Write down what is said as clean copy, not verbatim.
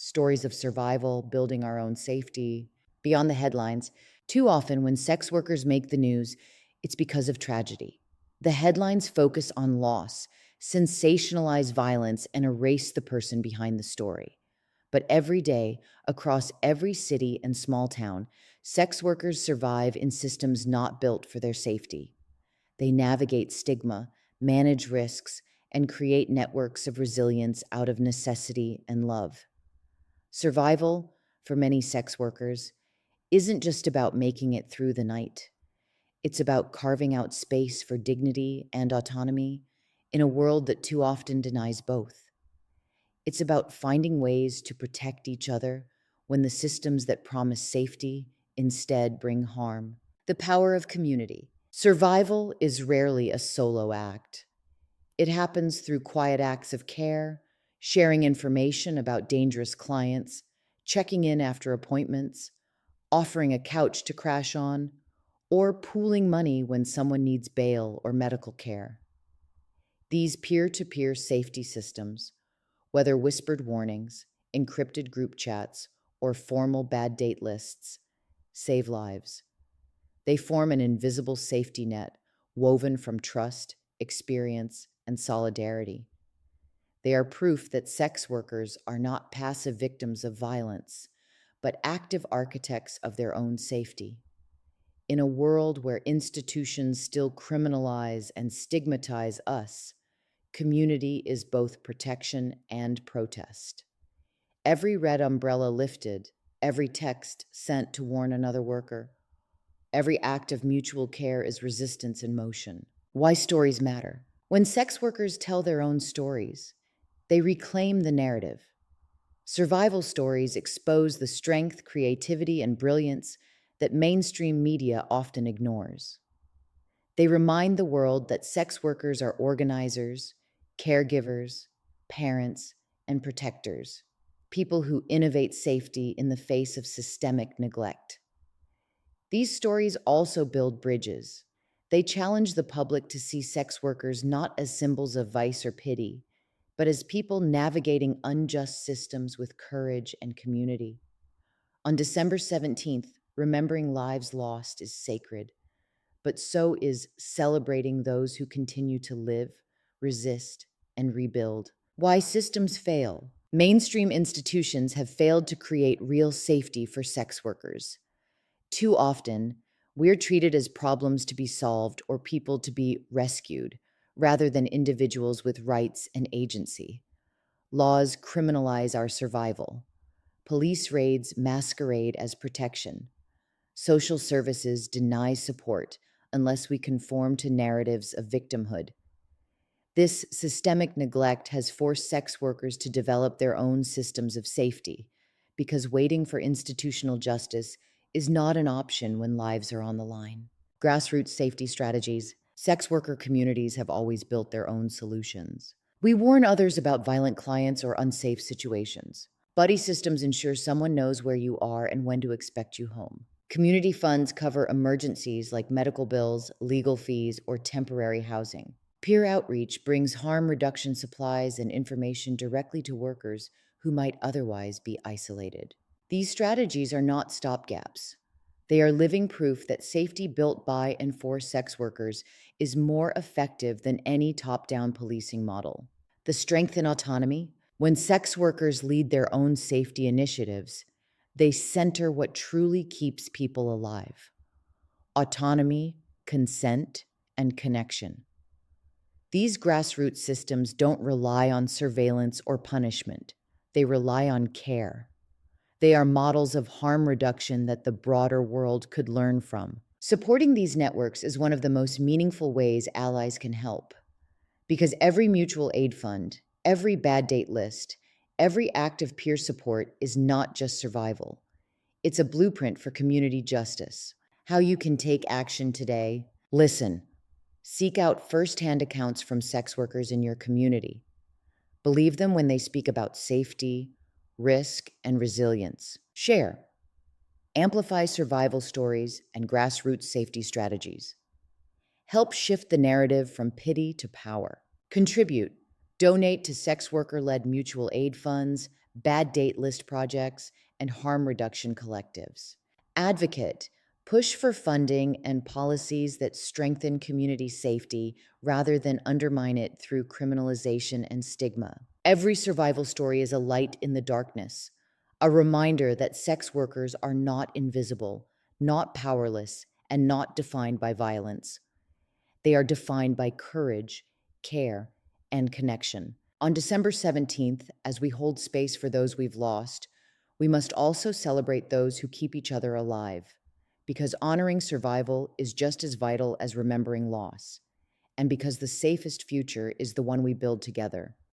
stories of survival, building our own safety. Beyond the headlines, too often when sex workers make the news, it's because of tragedy. The headlines focus on loss, sensationalize violence, and erase the person behind the story. But every day, across every city and small town, sex workers survive in systems not built for their safety. They navigate stigma, manage risks, and create networks of resilience out of necessity and love. Survival, for many sex workers, isn't just about making it through the night. It's about carving out space for dignity and autonomy in a world that too often denies both. It's about finding ways to protect each other when the systems that promise safety instead bring harm. The power of community. Survival is rarely a solo act. It happens through quiet acts of care, sharing information about dangerous clients, checking in after appointments, offering a couch to crash on, or pooling money when someone needs bail or medical care. These peer-to-peer safety systems, whether whispered warnings, encrypted group chats, or formal bad date lists, save lives. They form an invisible safety net woven from trust, experience, and solidarity. They are proof that sex workers are not passive victims of violence, but active architects of their own safety. In a world where institutions still criminalize and stigmatize us, community is both protection and protest. Every red umbrella lifted, every text sent to warn another worker, every act of mutual care is resistance in motion. Why stories matter. When sex workers tell their own stories, they reclaim the narrative. Survival stories expose the strength, creativity, and brilliance that mainstream media often ignores. They remind the world that sex workers are organizers, caregivers, parents, and protectors, people who innovate safety in the face of systemic neglect. These stories also build bridges. They challenge the public to see sex workers not as symbols of vice or pity, but as people navigating unjust systems with courage and community. On December 17th, remembering lives lost is sacred, but so is celebrating those who continue to live, resist, and rebuild. Why systems fail. Mainstream institutions have failed to create real safety for sex workers. Too often, we're treated as problems to be solved or people to be rescued, rather than individuals with rights and agency. Laws criminalize our survival. Police raids masquerade as protection. Social services deny support unless we conform to narratives of victimhood. This systemic neglect has forced sex workers to develop their own systems of safety, because waiting for institutional justice is not an option when lives are on the line. Grassroots safety strategies. Sex worker communities have always built their own solutions. We warn others about violent clients or unsafe situations. Buddy systems ensure someone knows where you are and when to expect you home. Community funds cover emergencies like medical bills, legal fees, or temporary housing. Peer outreach brings harm reduction supplies and information directly to workers who might otherwise be isolated. These strategies are not stopgaps. They are living proof that safety built by and for sex workers is more effective than any top-down policing model. The strength in autonomy. When sex workers lead their own safety initiatives, they center what truly keeps people alive: autonomy, consent, and connection. These grassroots systems don't rely on surveillance or punishment. They rely on care. They are models of harm reduction that the broader world could learn from. Supporting these networks is one of the most meaningful ways allies can help, because every mutual aid fund, every bad date list, every act of peer support is not just survival. It's a blueprint for community justice. How you can take action today. Listen. Seek out first-hand accounts from sex workers in your community. Believe them when they speak about safety, risk, and resilience. Share. Amplify survival stories and grassroots safety strategies. Help shift the narrative from pity to power. Contribute. Donate to sex worker-led mutual aid funds, bad date list projects, and harm reduction collectives. Advocate, push for funding and policies that strengthen community safety rather than undermine it through criminalization and stigma. Every survival story is a light in the darkness, a reminder that sex workers are not invisible, not powerless, and not defined by violence. They are defined by courage, care, and connection. On December 17th, as we hold space for those we've lost, we must also celebrate those who keep each other alive, because honoring survival is just as vital as remembering loss, and because the safest future is the one we build together.